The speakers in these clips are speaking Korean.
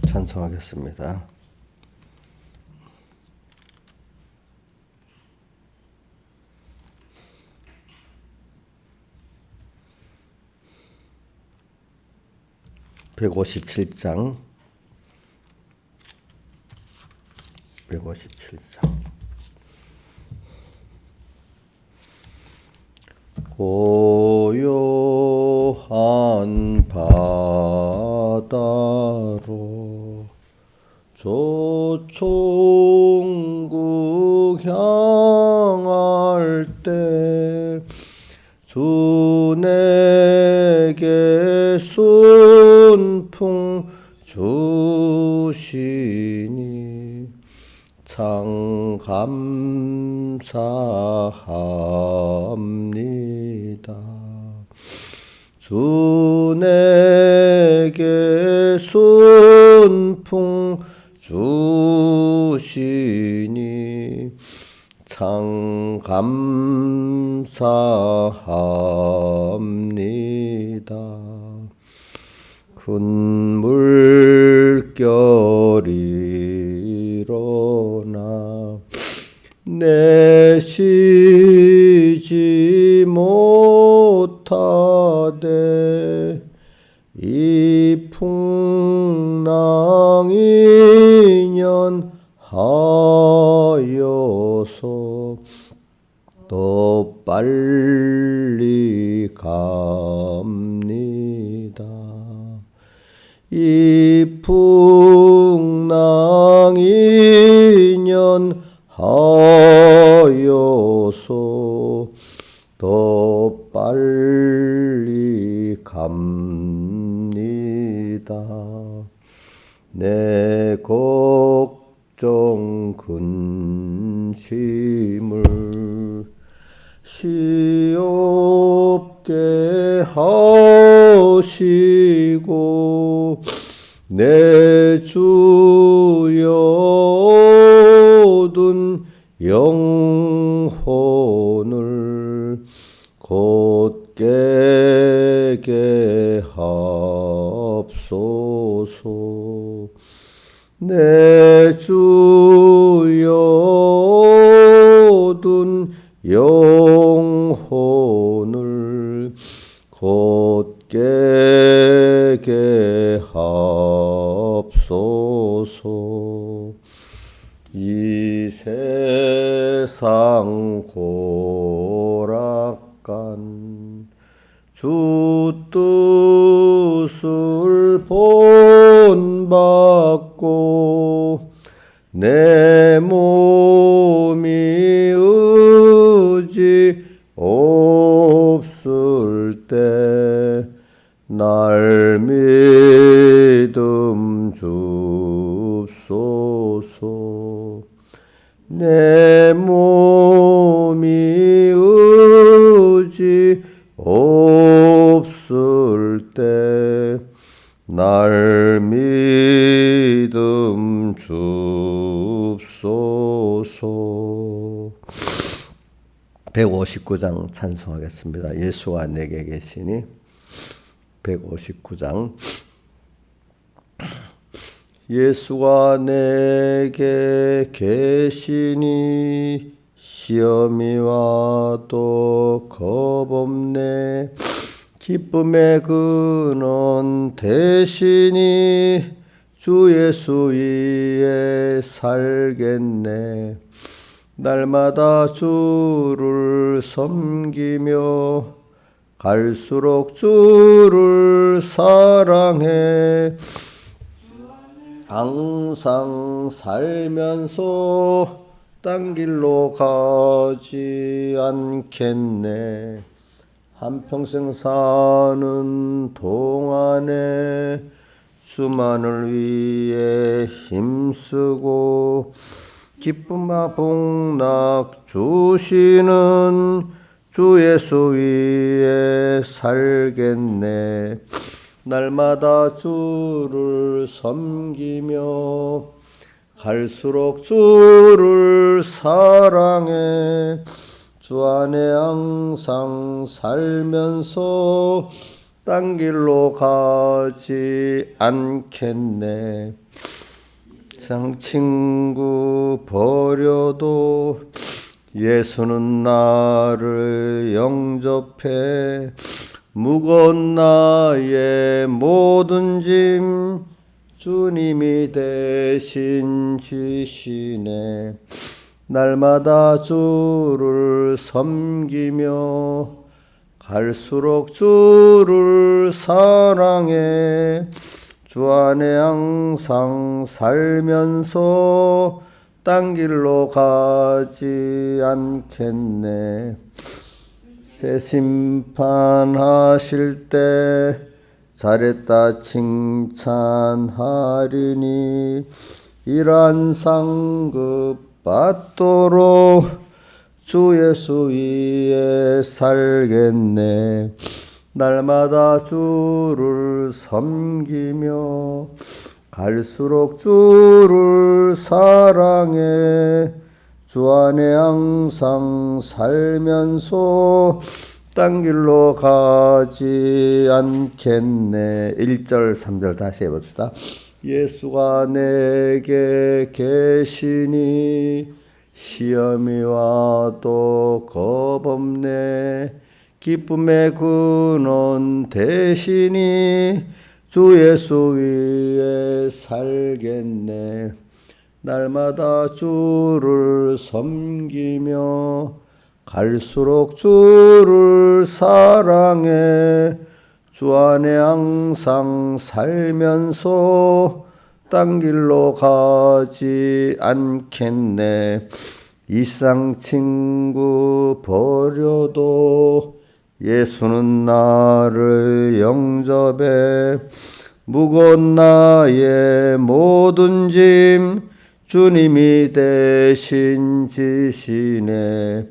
찬송하겠습니다. (157장) 고요한 바다로 조총국 향할 때 주 내게 순풍 주시니 참 감사합니다. 주 내게 순풍 주시니 참 감사합니다. 큰 물결이 일어나 내쉬지 못하되 이 풍랑이 연하여서 또 빨리 갑니다. 이 풍랑이 연하여서 또 빨리 갑니다. 내 걱정 근심을 시옵게 하시고 내 주여 얻은 영혼을 곧게 깨게 하옵소서. 내 주여 얻은 영혼을 곧게 깨게 하옵소서. 이 세상 고락간 주 뜻을 본받고 내 몸이 의지 없을 때 날 믿음 줍소서. 내 몸이 의지 없을 때 날 믿음 줍소서. 159장 찬송하겠습니다. 예수가 내게 계시니. 159장. 예수가 내게 계시니 시험이 와도 겁없네. 기쁨의 근원 되시니 주 예수 위에 살겠네. 날마다 주를 섬기며 갈수록 주를 사랑해 항상 살면서 딴 길로 가지 않겠네. 한평생 사는 동안에 주만을 위해 힘쓰고 기쁨과 복락 주시는 주 예수 위에 살겠네. 날마다 주를 섬기며 갈수록 주를 사랑해 주 안에 항상 살면서 딴 길로 가지 않겠네. 세상 친구 버려도 예수는 나를 영접해 무거운 나의 모든 짐 주님이 대신 지시네. 날마다 주를 섬기며 갈수록 주를 사랑해 주 안에 항상 살면서 딴 길로 가지 않겠네. 새 심판하실 때 잘했다 칭찬하리니 이러한 상급 받도록 주 예수 위에 살겠네. 날마다 주를 섬기며 갈수록 주를 사랑해 주 안에 항상 살면서 딴 길로 가지 않겠네. 1절 3절 다시 해봅시다. 예수가 내게 계시니 시험이 와도 겁없네. 기쁨의 근원 되시니 주 예수 위에 살겠네. 날마다 주를 섬기며 갈수록 주를 사랑해 주 안에 항상 살면서 딴 길로 가지 않겠네. 이상 친구 버려도 예수는 나를 영접해 무거운 나의 모든 짐 주님이 대신 지시네.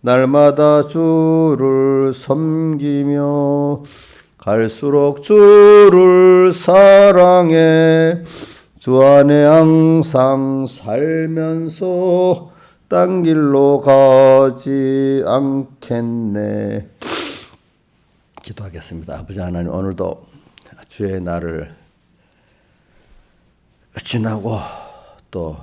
날마다 주를 섬기며 갈수록 주를 사랑해 주 안에 항상 살면서 딴 길로 가지 않겠네. 기도하겠습니다. 아버지 하나님, 오늘도 주의 날을 지나고 또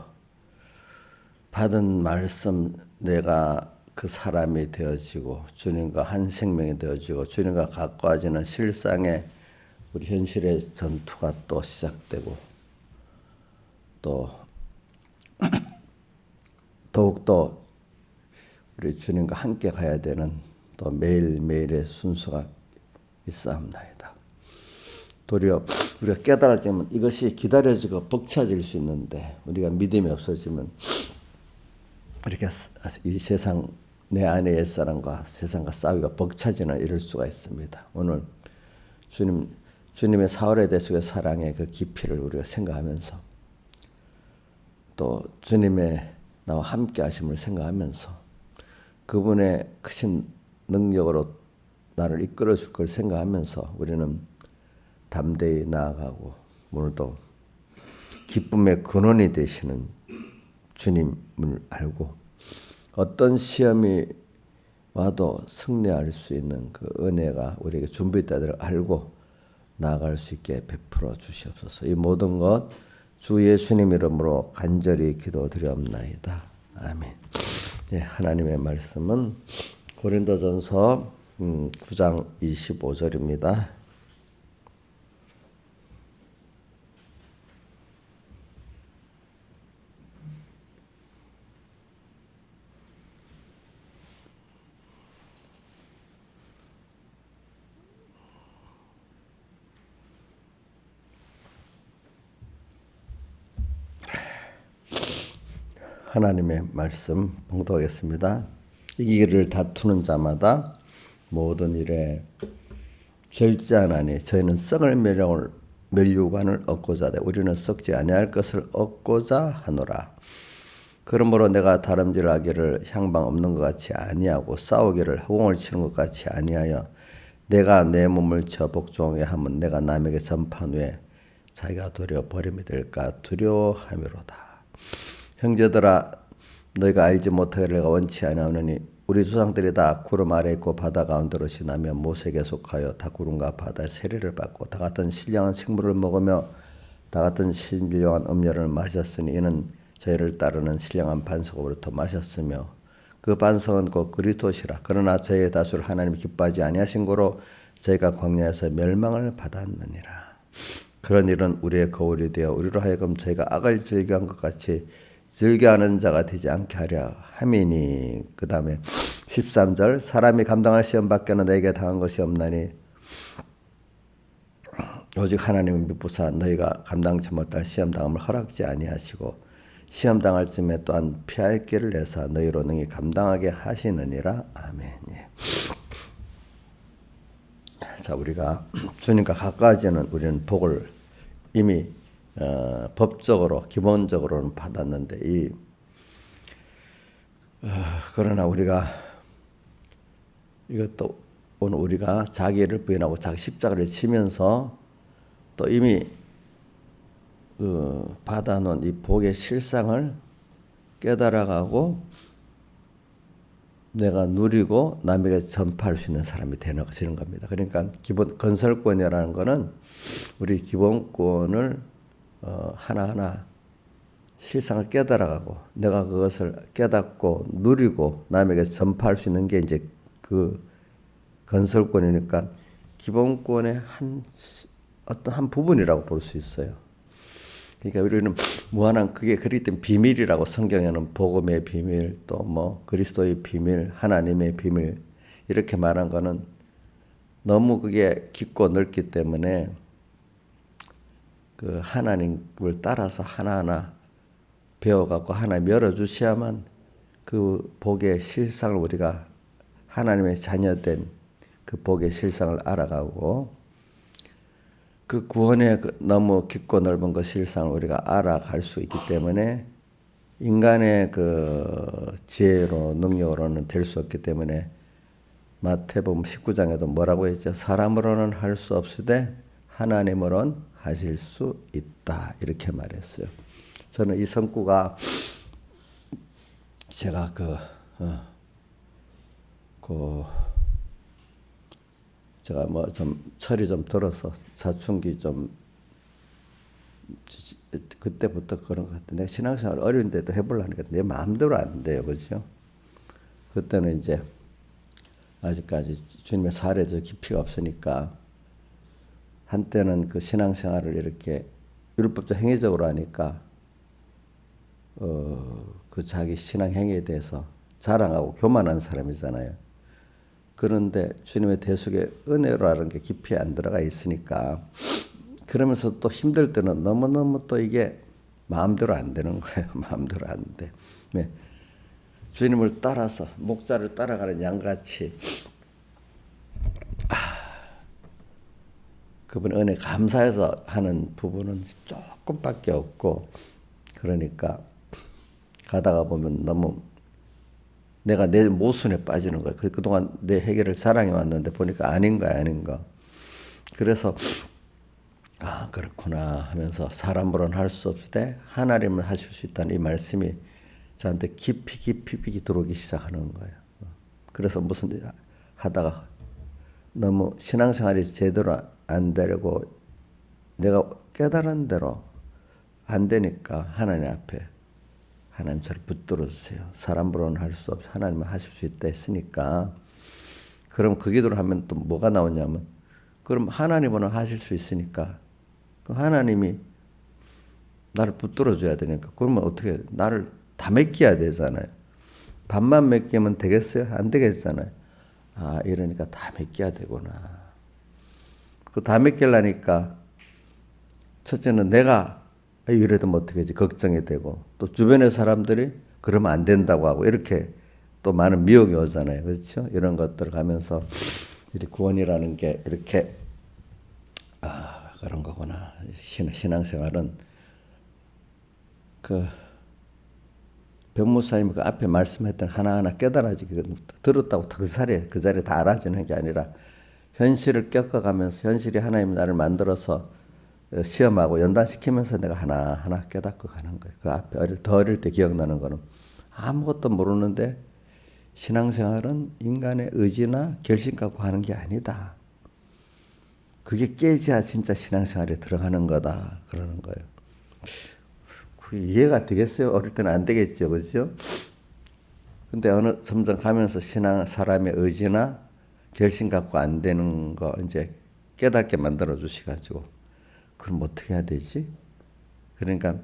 받은 말씀 내가 그 사람이 되어지고 주님과 한 생명이 되어지고 주님과 가까워지는 실상의 우리 현실의 전투가 또 시작되고 또 더욱더 우리 주님과 함께 가야 되는 또 매일매일의 순서가 있사옵나이다. 도리어 우리가 깨달아지면 이것이 기다려지고 벅차질 수 있는데 우리가 믿음이 없어지면 이렇게 이 세상 내 안의 옛사람과 세상과 싸우기가 벅차지나 이럴 수가 있습니다. 오늘 주님의 사활에 대해서의 사랑의 그 깊이를 우리가 생각하면서 또 주님의 나와 함께 하심을 생각하면서 그분의 크신 능력으로 나를 이끌어 줄 걸 생각하면서 우리는 담대히 나아가고 오늘도 기쁨의 근원이 되시는 주님을 알고 어떤 시험이 와도 승리할 수 있는 그 은혜가 우리에게 준비되었다를 알고 나아갈 수 있게 베풀어 주시옵소서. 이 모든 것 주 예수님 이름으로 간절히 기도드리옵나이다. 아멘. 네, 하나님의 말씀은 고린도전서 9장 25절입니다. 하나님의 말씀 봉독하겠습니다. 이기를 다투는 자마다 모든 일에 절제하나니 저희는 썩을 멸류관을 얻고자 하되 우리는 썩지 아니할 것을 얻고자 하노라. 그러므로 내가 다름질하기를 향방 없는 것 같이 아니하고 싸우기를 허공을 치는 것 같이 아니하여 내가 내 몸을 저 복종하게 하면 내가 남에게 전판 후에 자기가 도리어 버림이 될까 두려워함이로다. 형제들아 너희가 알지 못하기를 내가 원치 아니하노니 우리 조상들이 다 구름 아래 있고 바다 가운데로 지나며 모세에게 속하여 다 구름과 바다의 세례를 받고 다 같은 신령한 식물을 먹으며 다 같은 신령한 음료를 마셨으니 이는 저희를 따르는 신령한 반석으로부터 마셨으며 그 반석은 곧 그리스도시라. 그러나 저희의 다수를 하나님이 기뻐하지 아니하신 고로 저희가 광야에서 멸망을 받았느니라. 그런 일은 우리의 거울이 되어 우리로 하여금 저희가 악을 즐겨한 것 같이 즐겨하는 자가 되지 않게 하려 함이니. 그 다음에 13절 사람이 감당할 시험 밖에는 내게 당한 것이 없나니 오직 하나님은 미쁘사 너희가 감당치 못할 시험 당함을 허락지 아니하시고 시험 당할 쯤에 또한 피할 길을 내사 너희로 능히 감당하게 하시느니라. 아멘. 예. 자, 우리가 주님과 가까워지는 우리는 복을 이미 법적으로 기본적으로는 받았는데 그러나 우리가 이것도 오늘 우리가 자기를 부인하고 자기 십자가를 치면서 또 이미 받아놓은 이 복의 실상을 깨달아가고 내가 누리고 남에게 전파할 수 있는 사람이 되는 겁니다. 그러니까 기본 건설권이라는 것은 우리 기본권을 하나하나 실상을 깨달아가고 내가 그것을 깨닫고 누리고 남에게 전파할 수 있는 게 이제 그 건설권이니까 기본권의 어떤 한 부분이라고 볼 수 있어요. 그러니까 우리는 무한한 그게 그렇기 때문에 비밀이라고 성경에는 복음의 비밀 또 뭐 그리스도의 비밀 하나님의 비밀 이렇게 말한 거는 너무 그게 깊고 넓기 때문에 그 하나님을 따라서 하나하나 배워갖고 하나님 열어주셔야만 그 복의 실상을 우리가 하나님의 자녀된 그 복의 실상을 알아가고 그 구원의 너무 깊고 넓은 그 실상을 우리가 알아갈 수 있기 때문에 인간의 그 지혜로 능력으로는 될 수 없기 때문에 마태복음 19장에도 뭐라고 했죠? 사람으로는 할 수 없으되 하나님으로는 하실 수 있다 이렇게 말했어요. 저는 이 성구가 제가 제가 뭐 좀 철이 좀 들어서 사춘기 좀 그때부터 그런 것 같아. 내가 신앙생활 어려운데도 해보려니까 내 마음대로 안 돼요, 그렇죠? 그때는 이제 아직까지 주님의 사례적 깊이가 없으니까 한때는 그 신앙생활을 이렇게 율법적 행위적으로 하니까 그 자기 신앙 행위에 대해서 자랑하고 교만한 사람이잖아요. 그런데 주님의 대속의 은혜라는 게 깊이 안 들어가 있으니까 그러면서 또 힘들 때는 너무너무 또 이게 마음대로 안 되는 거예요. 마음대로 안 돼. 네. 주님을 따라서 목자를 따라가는 양같이 그분 은혜 감사해서 하는 부분은 조금밖에 없고 그러니까 가다가 보면 너무 내가 내 모순에 빠지는 거예요. 그동안 내 해결을 사랑해 왔는데 보니까 아닌 거야. 그래서 그렇구나 하면서 사람으로는 할 수 없을 하나님은 하실 수 있다는 이 말씀이 저한테 깊이 들어오기 시작하는 거예요. 그래서 무슨 일 하다가 너무 신앙생활이 제대로 안 되고 내가 깨달은 대로 안 되니까 하나님 앞에 하나님 저를 붙들어 주세요. 사람으로는 할 수 없어. 하나님은 하실 수 있다 했으니까 그럼 그 기도를 하면 또 뭐가 나오냐면 그럼 하나님은 하실 수 있으니까 그 하나님이 나를 붙들어 줘야 되니까 그러면 어떻게 나를 다 맡겨야 되잖아요. 반만 맡기면 되겠어요? 안 되겠잖아요. 이러니까 다 맡겨야 되구나. 그 다 맡기려니까 첫째는 내가 이래도 뭐 어떻게 하지 걱정이 되고 또 주변의 사람들이 그러면 안 된다고 하고 이렇게 또 많은 미혹이 오잖아요. 그렇죠? 이런 것들을 가면서 이 구원이라는 게 이렇게 그런 거구나. 신앙생활은 그 변무사님이 그 앞에 말씀했던 하나하나 깨달아지게 들었다고 그 자리에 다 알아지는 게 아니라 현실을 겪어가면서 현실이 하나님이 나를 만들어서 시험하고 연단시키면서 내가 하나하나 깨닫고 가는 거예요. 그 앞에 더 어릴 때 기억나는 거는 아무것도 모르는데 신앙생활은 인간의 의지나 결심 갖고 하는 게 아니다. 그게 깨져야 진짜 신앙생활에 들어가는 거다. 그러는 거예요. 그게 이해가 되겠어요? 어릴 때는 안 되겠죠. 그렇죠? 근데 점점 가면서 사람의 의지나 결심 갖고 안 되는 거 이제 깨닫게 만들어 주셔가지고, 그럼 어떻게 해야 되지? 그러니까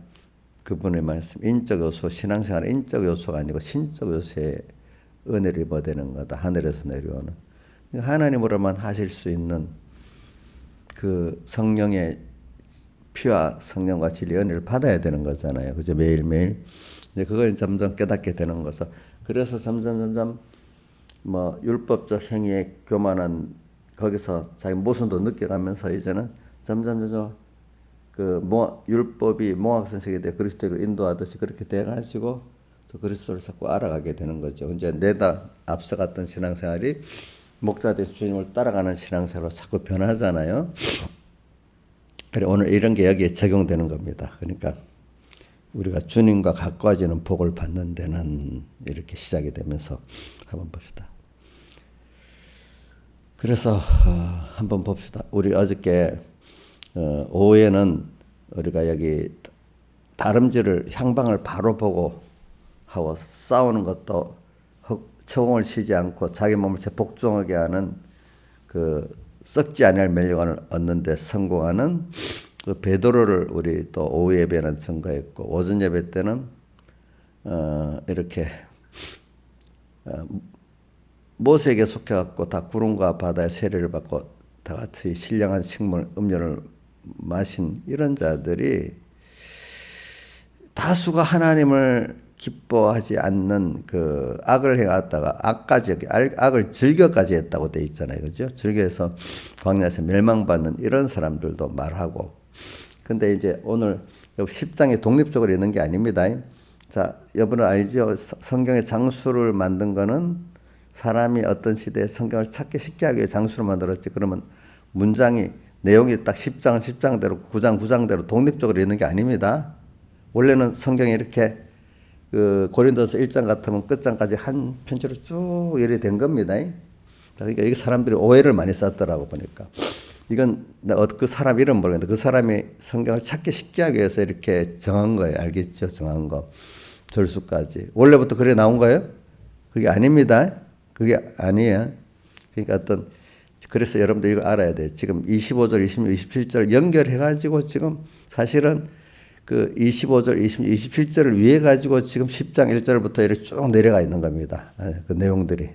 그분의 말씀, 인적 요소, 신앙생활은 인적 요소가 아니고 신적 요소에 은혜를 입어야 되는 거다. 하늘에서 내려오는. 하나님으로만 하실 수 있는 그 성령의 피와 성령과 진리의 은혜를 받아야 되는 거잖아요. 그죠? 매일매일. 이제 그걸 점점 깨닫게 되는 거죠. 그래서 점점 뭐 율법적 행위에 교만한 거기서 자기 모순도 느껴가면서 이제는 점점 그 율법이 몽학선생에 대해 그리스도를 인도하듯이 그렇게 돼가지고 또 그리스도를 자꾸 알아가게 되는 거죠. 이제 내다 앞서갔던 신앙생활이 목자 되신 주님을 따라가는 신앙생활로 자꾸 변하잖아요. 그래 오늘 이런 게 여기에 적용되는 겁니다. 그러니까 우리가 주님과 가까워지는 복을 받는 데는 이렇게 시작이 되면서 한번 봅시다. 그래서 한번 봅시다. 우리 어저께 오후에는 우리가 여기 다름질을 향방을 바로 보고 하고 싸우는 것도 처공을 쉬지 않고 자기 몸을 복종하게 하는 그 썩지 아니할 멸류관을 얻는 데 성공하는 그 베드로를 우리 또 오후 예배는 증거했고, 오전 예배 때는 이렇게 모세에게 속해갖고 다 구름과 바다의 세례를 받고 다 같이 신령한 식물 음료를 마신 이런 자들이 다수가 하나님을 기뻐하지 않는 그 악을 행하다가 악을 즐겨까지 했다고 돼 있잖아요. 그죠? 즐겨서 광야에서 멸망받는 이런 사람들도 말하고. 근데 이제 오늘 10장이 독립적으로 있는 게 아닙니다. 자, 여러분은 알죠? 성경의 장수를 만든 거는 사람이 어떤 시대에 성경을 찾기 쉽게 하기 위해 장수를 만들었지. 그러면 문장이 내용이 딱 10장은 10장대로 9장 9장대로 독립적으로 있는 게 아닙니다. 원래는 성경이 이렇게 그 고린도서 1장 같으면 끝장까지 한 편지로 쭉 이렇게 된 겁니다. 그러니까 이게 사람들이 오해를 많이 썼더라고 보니까. 이건 그 사람 이름 모르겠는데 그 사람이 성경을 찾기 쉽게 하기 위해서 이렇게 정한 거예요. 알겠죠? 정한 거. 절수까지. 원래부터 그래 나온 거예요? 그게 아닙니다. 그게 아니에요. 그러니까 그래서 여러분들 이거 알아야 돼요. 지금 25절, 26, 27절 연결해가지고 지금 사실은 그 25절, 26, 27절을 위해 가지고 지금 10장 1절부터 이렇게 쭉 내려가 있는 겁니다. 그 내용들이.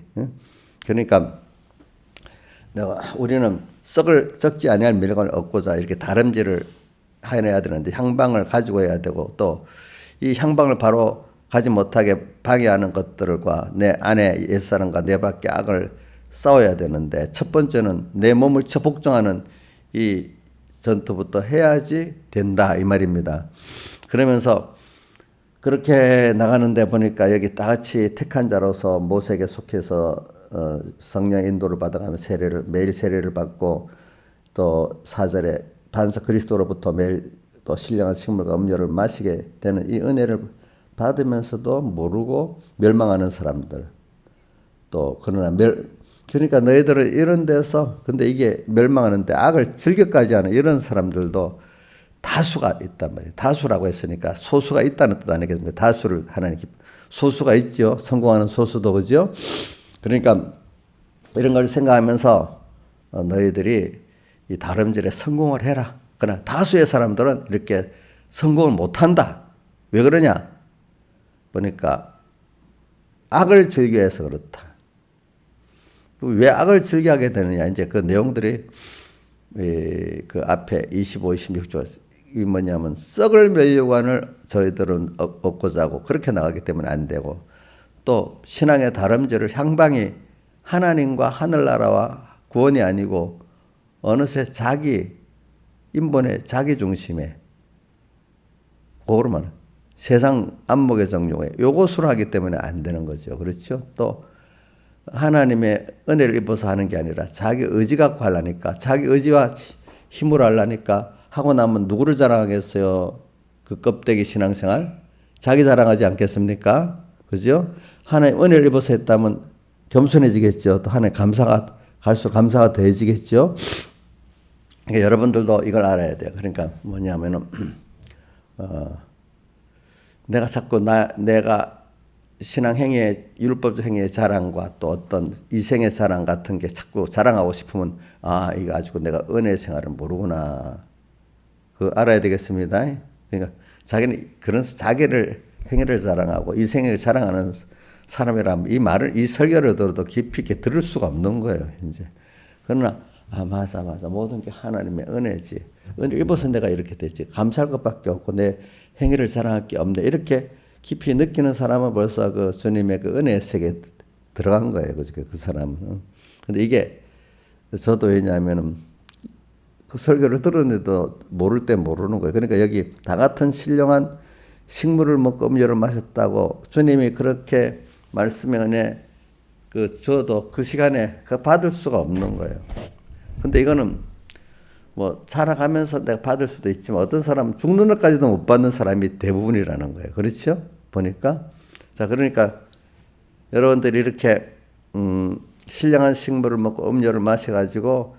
그러니까 우리는 썩지 아니할 멸관을 얻고자 이렇게 다름질을 해내야 되는데 향방을 가지고 해야 되고 또 이 향방을 바로 가지 못하게 방해하는 것들과 내 안에 옛사람과 내 밖에 악을 싸워야 되는데 첫 번째는 내 몸을 복종하는 이 전투부터 해야지 된다 이 말입니다. 그러면서 그렇게 나가는데 보니까 여기 다 같이 택한 자로서 모세에게 속해서 성령 인도를 받아가며 매일 세례를 받고 또 4절에 반석 그리스도로부터 매일 또 신령한 식물과 음료를 마시게 되는 이 은혜를 받으면서도 모르고 멸망하는 사람들 또 그러니까 너희들은 이런 데서 근데 이게 멸망하는데 악을 즐겨까지 하는 이런 사람들도 다수가 있단 말이에요. 다수라고 했으니까 소수가 있다는 뜻 아니겠습니까? 다수를 하나님 소수가 있죠. 성공하는 소수도 그죠? 그러니까 이런 걸 생각하면서 너희들이 이 다름질에 성공을 해라. 그러나 다수의 사람들은 이렇게 성공을 못한다. 왜 그러냐? 보니까 악을 즐겨해서 그렇다. 왜 악을 즐겨하게 되느냐? 이제 그 내용들이 그 앞에 25, 26조 이 뭐냐면 썩을 멸류관을 저희들은 얻고자 하고 그렇게 나가기 때문에 안 되고 또 신앙의 다름질을 향방이 하나님과 하늘나라와 구원이 아니고 어느새 자기 인본의 자기 중심에 그거로만 세상 안목의 정욕에 요것으로 하기 때문에 안 되는 거죠. 그렇죠? 또 하나님의 은혜를 입어서 하는 게 아니라 자기 의지 갖고 하려니까 자기 의지와 힘으로 하려니까 하고 나면 누구를 자랑하겠어요? 그 껍데기 신앙생활? 자기 자랑하지 않겠습니까? 그죠? 하나님 은혜를 입어서 했다면 겸손해지겠죠. 또 하나님 감사가 갈수록 감사가 더해지겠죠. 그러니까 여러분들도 이걸 알아야 돼요. 그러니까 뭐냐면은 내가 자꾸 내가 신앙 행위의 율법 행위의 자랑과 또 어떤 이생의 자랑 같은 게 자꾸 자랑하고 싶으면 이거 아직도 내가 은혜 생활을 모르구나. 그거 알아야 되겠습니다. 그러니까 자기는 그런 자기를 행위를 자랑하고 이생을 자랑하는 사람이라면 이 말을 이 설교를 들어도 깊이 있게 들을 수가 없는 거예요. 이제 그러나 맞아 모든 게 하나님의 은혜지. 은혜 입어서 내가 이렇게 됐지. 감사할 것밖에 없고 내 행위를 자랑할 게 없네. 이렇게 깊이 느끼는 사람은 벌써 그 주님의 그 은혜의 세계에 들어간 거예요. 그 사람은. 근데 이게 저도 왜냐하면은 그 설교를 들었는데도 모를 때 모르는 거예요. 그러니까 여기 다 같은 신령한 식물을 먹고 음료를 마셨다고 주님이 그렇게 말씀의 은혜 줘도 그 시간에 받을 수가 없는 거예요. 근데 이거는 뭐 살아가면서 내가 받을 수도 있지만 어떤 사람은 죽는 날까지도 못 받는 사람이 대부분이라는 거예요. 그렇죠? 보니까. 자, 그러니까 여러분들이 이렇게 신령한 식물을 먹고 음료를 마셔가지고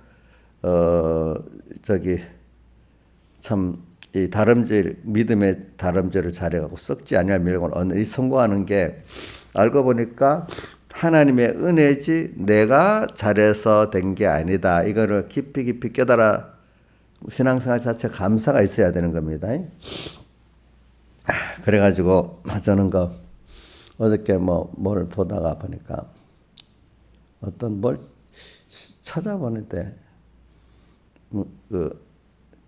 참 이 다름질 믿음의 다름질을 잘해가고 썩지 아니할 밀고는 이 성공하는 게 알고 보니까 하나님의 은혜지 내가 잘해서 된 게 아니다. 이거를 깊이 깨달아 신앙생활 자체 감사가 있어야 되는 겁니다. 그래가지고 저는 어저께 뭘 보다가 보니까 어떤 뭘 찾아보는데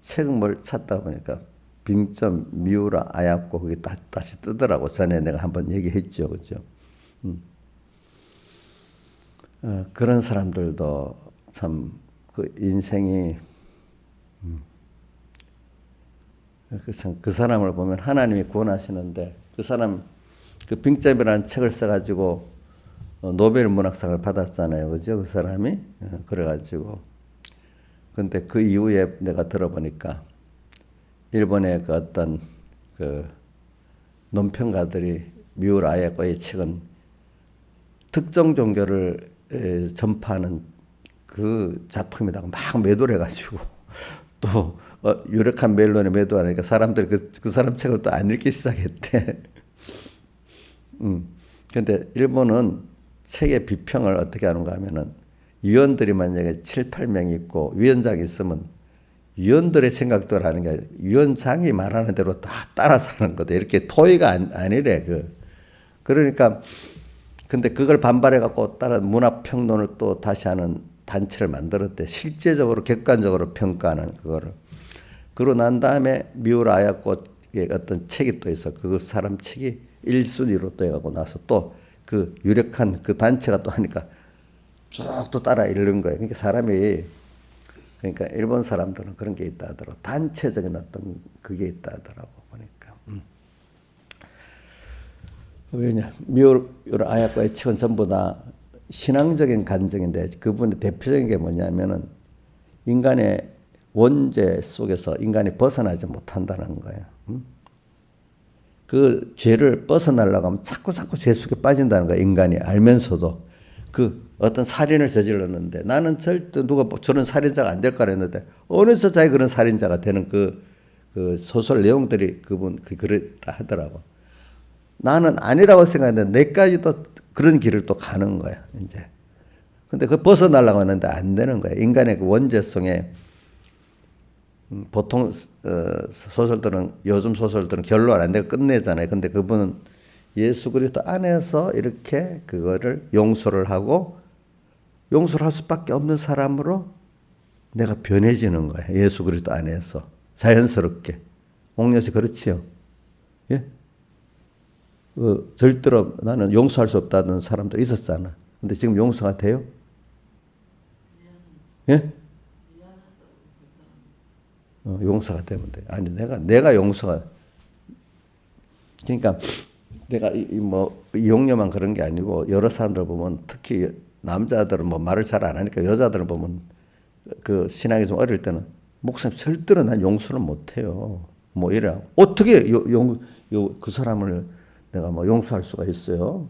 책을 뭘 찾다 보니까 빙점 미우라 아약고 그게 다시 뜨더라고. 전에 내가 한번 얘기했죠, 그죠? 그런 사람들도 참 그 인생이 그 사람을 보면 하나님이 구원하시는데 그 사람 그 빙점이라는 책을 써가지고 노벨 문학상을 받았잖아요, 그죠? 그 사람이 그래가지고 근데 그 이후에 내가 들어보니까 일본의 그 어떤 그 논평가들이 미우라 아야코의 책은 특정 종교를 전파하는 그 작품이다가 막 매도를 해가지고 또 유력한 멜론에 매도하니까 사람들이 그 사람 책을 또 안 읽기 시작했대. 근데 일본은 책의 비평을 어떻게 하는가 하면은 위원들이 만약에 7, 8명 있고 위원장이 있으면 위원들의 생각대로 하는 게 아니라 위원장이 말하는 대로 다 따라서 하는 거다. 이렇게 토의가 아니래. 그러니까 근데 그걸 반발해갖고 다른 문화평론을 또 다시 하는 단체를 만들었대. 실제적으로 객관적으로 평가하는 그거를. 그러고 난 다음에 미우라 아야코의 어떤 책이 또 있어. 그 사람 책이 1순위로 또 해가고 나서 또 그 유력한 그 단체가 또 하니까 쭉 또 따라 읽는 거예요. 그러니까 그러니까 일본 사람들은 그런 게 있다 하더라고. 단체적인 어떤 그게 있다 하더라고 보니까. 왜냐 미우라 아야코의 책은 전부 다 신앙적인 간증인데 그분의 대표적인 게 뭐냐면은 인간의 원죄 속에서 인간이 벗어나지 못한다는 거예요. 그 죄를 벗어나려고 하면 자꾸 죄 속에 빠진다는 거예요. 인간이 알면서도. 그 어떤 살인을 저질렀는데 나는 절대 누가 저런 살인자가 안 될 거라 했는데 어느새 자기 그런 살인자가 되는 그 소설 내용들이 그랬다 하더라고. 나는 아니라고 생각했는데 내까지도 그런 길을 또 가는 거야, 이제. 근데 벗어나려고 하는데 안 되는 거야. 인간의 그 원죄성에 보통 요즘 소설들은 결론 안 내고 끝내잖아요. 근데 그분은 예수 그리스도 안에서 이렇게 그거를 용서를 하고 용서를 할 수밖에 없는 사람으로 내가 변해지는 거야. 예수 그리스도 안에서 자연스럽게. 옥녀 씨 그렇지요? 예? 절대로 나는 용서할 수 없다는 사람들 있었잖아. 근데 지금 용서가 돼요? 예? 용서가 되면 돼. 아니 내가 용서가. 그러니까 내가 이용녀만 그런 게 아니고 여러 사람들 보면 특히 남자들은 말을 잘 안 하니까 여자들은 보면 그 신앙이 좀 어릴 때는 목사님 절대로 난 용서를 못 해요. 이래. 어떻게 그 사람을 내가 용서할 수가 있어요?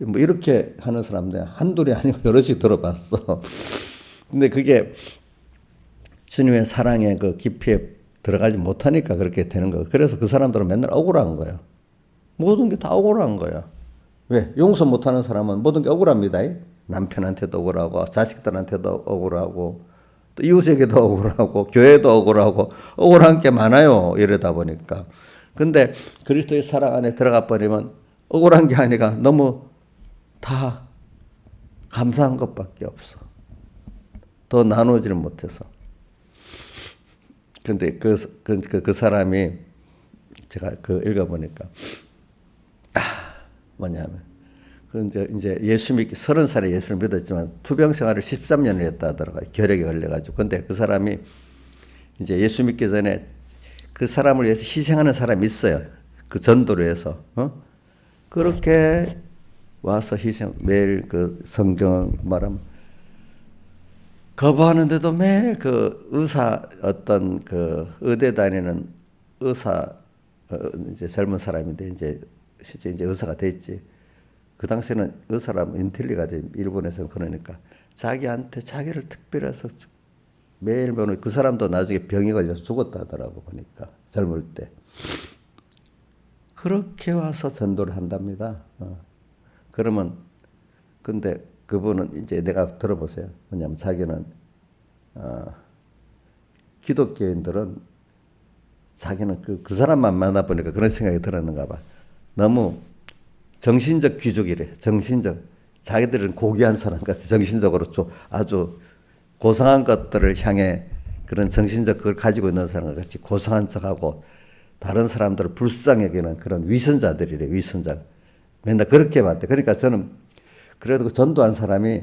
뭐 이렇게 하는 사람들 한둘이 아니고 여럿이 들어봤어. 근데 그게 주님의 사랑의 그 깊이에 들어가지 못하니까 그렇게 되는 거예요. 그래서 그 사람들은 맨날 억울한 거예요. 모든 게 다 억울한 거야. 왜? 용서 못하는 사람은 모든 게 억울합니다. 남편한테도 억울하고 자식들한테도 억울하고 또 이웃에게도 억울하고 교회도 억울하고 억울한 게 많아요. 이러다 보니까. 근데 그리스도의 사랑 안에 들어가 버리면 억울한 게 아니라 너무 다 감사한 것밖에 없어. 더 나누지를 못해서. 근데 그 사람이 제가 읽어보니까 뭐냐면 이제 예수 믿기 30살에 예수를 믿었지만 투병 생활을 13년을 했다 하더라고요. 결핵에 걸려가지고. 근데 그 사람이 이제 예수 믿기 전에 그 사람을 위해서 희생하는 사람이 있어요. 그 전도를 해서. 그렇게 와서 매일 그 성경 말하면 거부하는데도 매일 그 어떤 그 의대 다니는 이제 젊은 사람인데 이제 실제 이제 의사가 됐지. 그 당시에는 의사라면 인텔리가 돼. 일본에서는 그러니까 자기한테 자기를 특별히 해서 매일 보는 그 사람도 나중에 병이 걸려서 죽었다 하더라고 보니까 젊을 때. 그렇게 와서 전도를 한답니다. 그러면 근데 그분은 이제 내가 들어보세요. 뭐냐면 자기는 기독교인들은 자기는 그 사람만 만나보니까 그런 생각이 들었는가 봐. 너무 정신적 귀족이래. 자기들은 고귀한 사람 같아. 정신적으로 아주 고상한 것들을 향해 그런 정신적 그걸 가지고 있는 사람 같이 고상한 척하고 다른 사람들을 불쌍히 여기는 그런 위선자들이래. 위선자. 맨날 그렇게 봤대. 그러니까 저는 그래도 그 전도한 사람이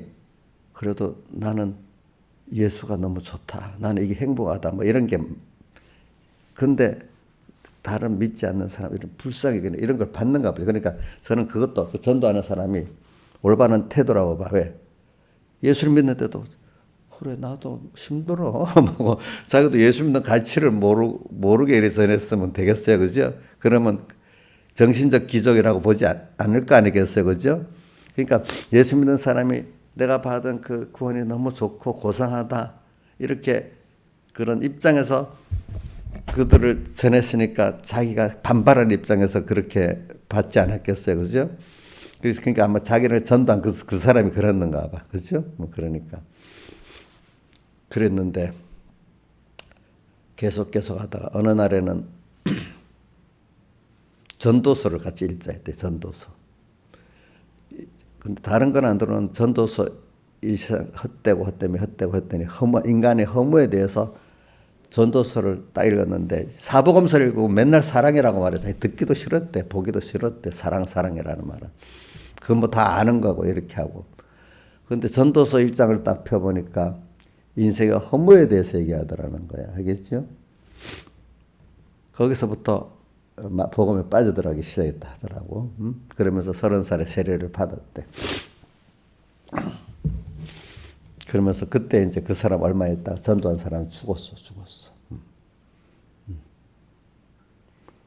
그래도 나는 예수가 너무 좋다. 나는 이게 행복하다. 뭐 이런 게. 근데 다른 믿지 않는 사람, 이런 불쌍히 이런 걸 받는가 보죠. 그러니까 저는 그것도 그 전도하는 사람이 올바른 태도라고 봐. 왜? 예수를 믿는데도 그래 나도 힘들어. 자기도 예수 믿는 가치를 모르게 이래서 전했으면 되겠어요. 그죠? 그러면 정신적 기적이라고 보지 않을 거 아니겠어요. 그죠? 그러니까 예수 믿는 사람이 내가 받은 그 구원이 너무 좋고 고상하다. 이렇게 그런 입장에서 그들을 전했으니까 자기가 반발하는 입장에서 그렇게 받지 않았겠어요. 그죠? 그러니까 아마 자기를 전도한 그 사람이 그랬는가 봐. 그죠? 뭐 그러니까. 그랬는데 계속 하다가 어느 날에는 전도서를 같이 읽자 했대. 전도서. 근데 다른 건 안 들어오는 전도서 헛되고 인간의 허무에 대해서 전도서를 딱 읽었는데 사복음서를 읽고 맨날 사랑이라고 말해서 듣기도 싫었대. 보기도 싫었대. 사랑이라는 말은. 그건 뭐 다 아는 거고 이렇게 하고. 그런데 전도서 1장을 딱 펴보니까 인생의 허무에 대해서 얘기하더라는 거야. 알겠죠? 거기서부터 복음에 빠져들어가기 시작했다 하더라고. 그러면서 30살에 세례를 받았대. 그러면서 그때 이제 그 사람 얼마 있다가 전도한 사람이 죽었어.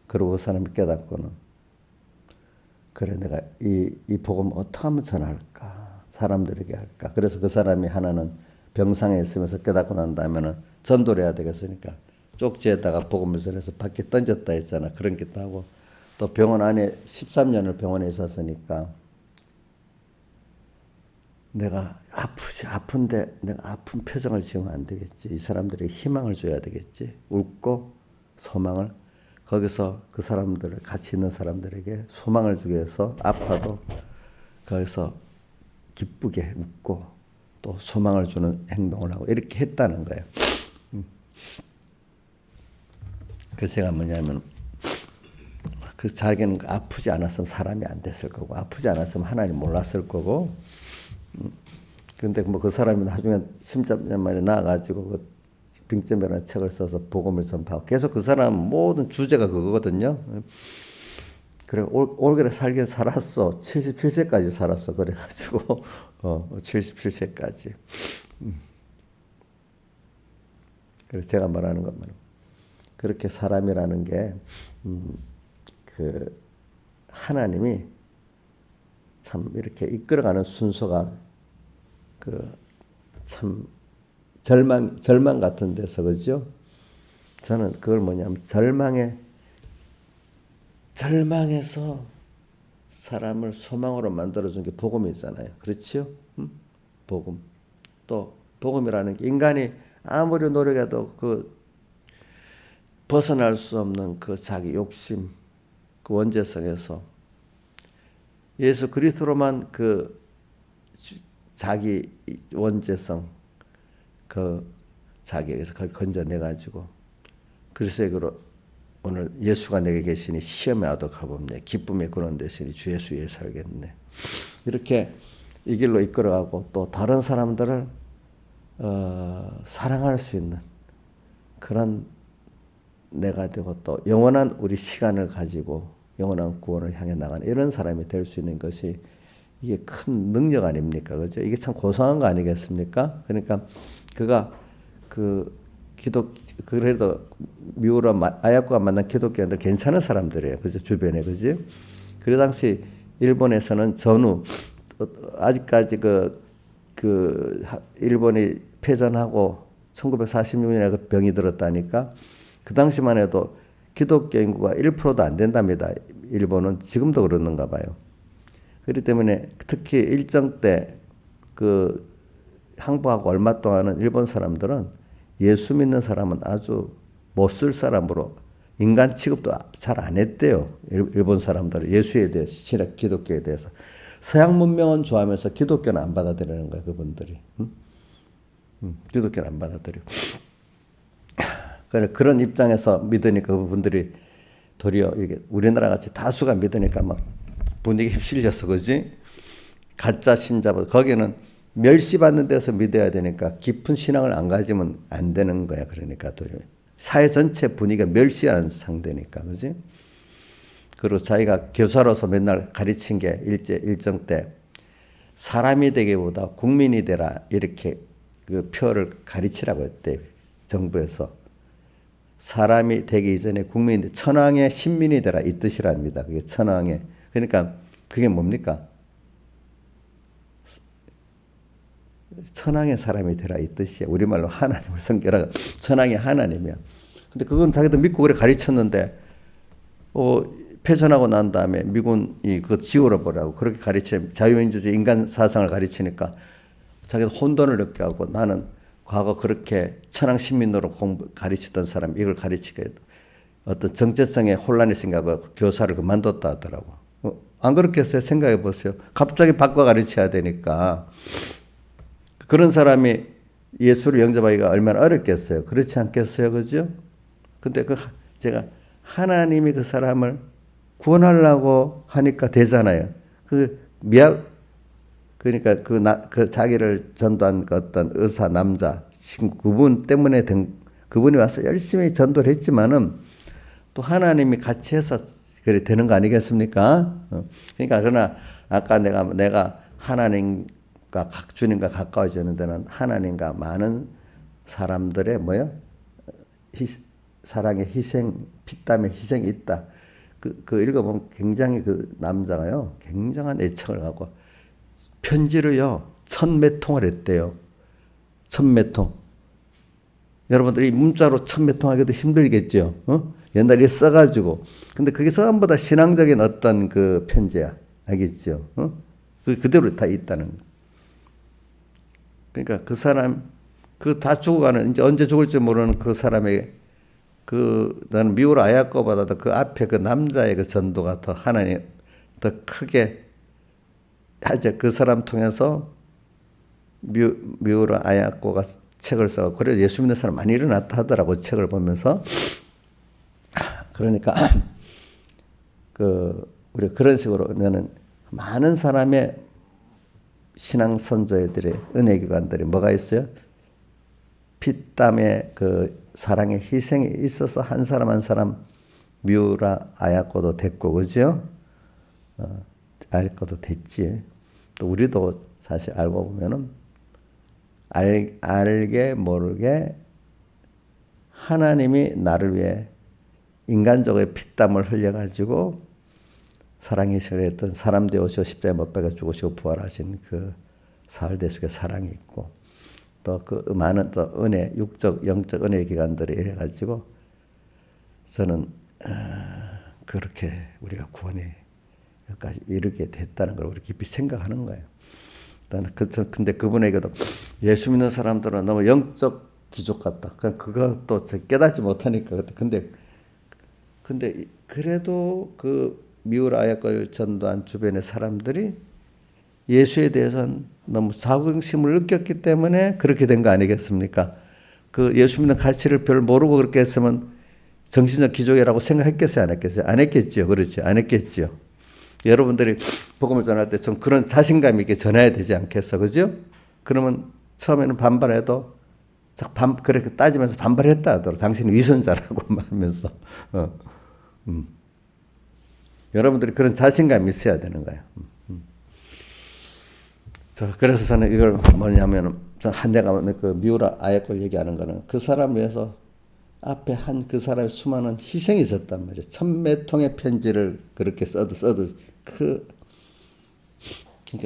그리고 그 사람이 깨닫고는 그래 내가 이 복음 어떻게 하면 전할까? 사람들에게 할까? 그래서 그 사람이 하나는 병상에 있으면서 깨닫고 난 다음에는 전도를 해야 되겠으니까 쪽지에다가 복음을 전해서 밖에 던졌다 했잖아. 그런 것도 하고 또 병원 안에 13년을 병원에 있었으니까 내가 아픈데 내가 아픈 표정을 지으면 안 되겠지. 이 사람들에게 희망을 줘야 되겠지. 웃고 소망을 거기서 그 사람들 같이 있는 사람들에게 소망을 주기 위해서 아파도 거기서 기쁘게 웃고 또 소망을 주는 행동을 하고 이렇게 했다는 거예요. 그래서 제가 뭐냐면 그 자기는 아프지 않았으면 사람이 안 됐을 거고 아프지 않았으면 하나님 몰랐을 거고 근데 뭐 그 사람이 나중에 10년 만에 나와가지고 그 빙점이라는 책을 써서 복음을 전파하고 계속 그 사람 모든 주제가 그거거든요. 그래 올게 살긴 살았어. 77세까지 살았어. 그래가지고 77세까지. 그래서 제가 말하는 것만 그렇게 사람이라는 게 그 하나님이 참 이렇게 이끌어가는 순서가 그 참 절망 같은 데서 그죠? 저는 그걸 뭐냐면 절망에서 사람을 소망으로 만들어준 게 복음이잖아요. 그렇죠? 복음. 또 복음이라는 게 인간이 아무리 노력해도 그 벗어날 수 없는 그 자기 욕심, 그 원죄성에서 예수 그리스도로만 그 자기 원죄성, 그 자기에게서 그걸 건져내가지고 그리스도로 오늘 예수가 내게 계시니 시험에 아독하옵네. 기쁨의 근원 되시니 주 예수 위에 살겠네. 이렇게 이 길로 이끌어가고 또 다른 사람들을 사랑할 수 있는 그런 내가 되고 또 영원한 우리 시간을 가지고 영원한 구원을 향해 나가는 이런 사람이 될 수 있는 것이 이게 큰 능력 아닙니까? 그죠? 이게 참 고상한 거 아니겠습니까? 그러니까 그가 그래도 미우라 아야코가 만난 기독교인들 괜찮은 사람들이에요. 그죠? 주변에. 그지? 그 당시 일본에서는 전후 아직까지 그 일본이 패전하고 1946년에 그 병이 들었다니까 그 당시만 해도 기독교 인구가 1%도 안 된답니다. 일본은 지금도 그러는가 봐요. 그렇기 때문에 특히 일정 때 그 항복하고 얼마 동안은 일본 사람들은 예수 믿는 사람은 아주 못 쓸 사람으로 인간 취급도 잘 안 했대요. 일본 사람들은 예수에 대해서, 신약 기독교에 대해서. 서양 문명은 좋아하면서 기독교는 안 받아들이는 거예요. 그분들이. 기독교는 안 받아들이고. 그런 입장에서 믿으니까 그분들이 도리어 이게 우리나라 같이 다수가 믿으니까 막 분위기 휩쓸려서 그지? 가짜 신자보다 거기는 멸시받는 데서 믿어야 되니까 깊은 신앙을 안 가지면 안 되는 거야. 그러니까 도리어 사회 전체 분위기가 멸시하는 상대니까 그지? 그리고 자기가 교사로서 맨날 가르친 게 일정 때 사람이 되기보다 국민이 되라 이렇게 그 표를 가르치라고 했대. 정부에서. 사람이 되기 이전에 국민인데 천황의 신민이 되라 이 뜻이랍니다. 그게 천황의. 그러니까 그게 뭡니까? 천황의 사람이 되라 이 뜻이야. 우리말로 하나님을 섬겨라. 천황이 하나님이야. 근데 그건 자기도 믿고 그래 가르쳤는데 패전하고 난 다음에 미군이 그거 지워버리라고 그렇게 가르치면 자유민주주의 인간 사상을 가르치니까 자기도 혼돈을 느껴 하고 나는 과거 그렇게 천황 신민으로 가르치던 사람 이걸 가르치게 어떤 정체성에 혼란이 생겨서 교사를 그만뒀다 하더라고. 안 그렇겠어요? 생각해 보세요. 갑자기 바꿔 가르쳐야 되니까. 그런 사람이 예수를 영접하기가 얼마나 어렵겠어요. 그렇지 않겠어요? 그죠? 근데 제가 하나님이 그 사람을 구원하려고 하니까 되잖아요. 그러니까 그 자기를 전도한 그 어떤 의사 남자 친구 그분 때문에 그분이 와서 열심히 전도를 했지만은 또 하나님이 같이 해서 그래 되는 거 아니겠습니까? 그러니까 그러나 아까 내가 하나님과 주님과 가까워지는 데는 하나님과 많은 사람들의 사랑의 희생, 피땀의 희생이 있다. 그 읽어보면 굉장히 그 남자가요, 굉장한 애착을 갖고 편지를요, 1000몇 통을 했대요. 1000몇 통. 여러분들이 문자로 1000몇 통 하기도 힘들겠죠. 옛날에 써가지고. 근데 그게 전부 다 신앙적인 어떤 그 편지야. 알겠죠? 그대로 다 있다는 거. 그러니까 그 사람, 다 죽어가는, 이제 언제 죽을지 모르는 그 사람에게 나는 미우라 아야코보다도 그 앞에 그 남자의 그 전도가 더 하나님 더 크게 하죠. 그 사람 통해서 미우라 아야코가 책을 써. 그래 예수 믿는 사람 많이 일어났다 하더라고 책을 보면서. 그러니까 우리 그런 식으로 나는 많은 사람의 신앙 선조애들의 은혜 기관들이 뭐가 있어요? 피땀의 그 사랑의 희생이 있어서 한 사람 한 사람 미우라 아야코도 됐고 그죠? 아야코도 됐지. 또 우리도 사실 알고 보면은 알게 모르게 하나님이 나를 위해 인간적인 피땀을 흘려가지고 사랑이 실했던 사람 되어서 십자가에 못 박아 죽으시고 부활하신 그 사흘 대속의 사랑이 있고 또 그 많은 또 은혜, 육적, 영적 은혜의 기관들이 이래가지고 저는 그렇게 우리가 구원에 여기까지 이르게 됐다는 걸 우리 깊이 생각하는 거예요. 근데 그분에게도 예수 믿는 사람들은 너무 영적 기족 같다. 그것도 깨닫지 못하니까. 근데 그래도 그 미우라 아야걸 전도한 주변의 사람들이 예수에 대해서는 너무 자긍심을 느꼈기 때문에 그렇게 된 거 아니겠습니까? 그 예수 믿는 가치를 별 모르고 그렇게 했으면 정신적 기족이라고 생각했겠어요? 안 했겠어요? 안 했겠지요. 그렇지. 안 했겠지요. 여러분들이 복음을 전할 때 좀 그런 자신감 있게 전해야 되지 않겠어? 그죠? 그러면 처음에는 반발해도 그렇게 따지면서 반발했다 하더라도 당신이 위선자라고 하면서 여러분들이 그런 자신감이 있어야 되는 거예요. 그래서 저는 이걸 뭐냐면 내가 그 미우라 아야걸 얘기하는 거는 그 사람을 위해서 앞에 한 그 사람의 수많은 희생이 있었단 말이에요. 1000매 통의 편지를 그렇게 써도 그러니까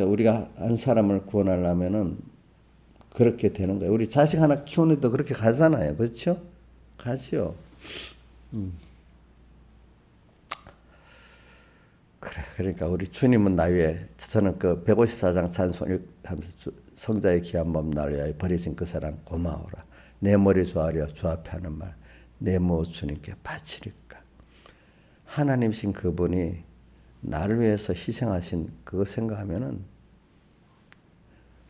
우리가 한 사람을 구원하려면은 그렇게 되는 거예요. 우리 자식 하나 키우는데도 그렇게 가잖아요. 그렇죠? 가지요. 그래. 그러니까 우리 주님은 나 위해 저는 그 154장 찬송을 하면서 성자의 귀한 몸 나를 위하여 버리신 그 사람 고마워라. 내 머리 조아려 주 앞에 하는 말. 내 무엇 주님께 바치리까. 하나님이신 그분이 나를 위해서 희생하신 그거 생각하면은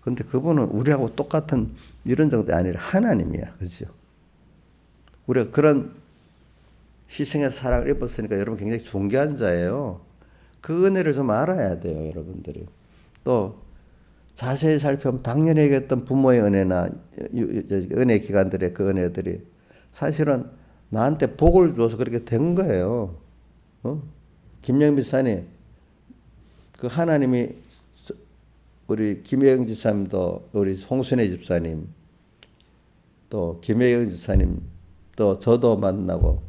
근데 그분은 우리하고 똑같은 이런 정도 아니라 하나님이야. 그죠? 우리가 그런 희생의 사랑을 입었으니까 여러분 굉장히 존귀한 자예요. 그 은혜를 좀 알아야 돼요. 여러분들이. 또 자세히 살펴보면 당연히 얘기했던 부모의 은혜나 은혜 기관들의 그 은혜들이 사실은 나한테 복을 주어서 그렇게 된 거예요. 김영민 지사님, 그 하나님이 우리 김혜영 지사님도 우리 홍순혜 집사님 또 김혜영 지사님 또 저도 만나고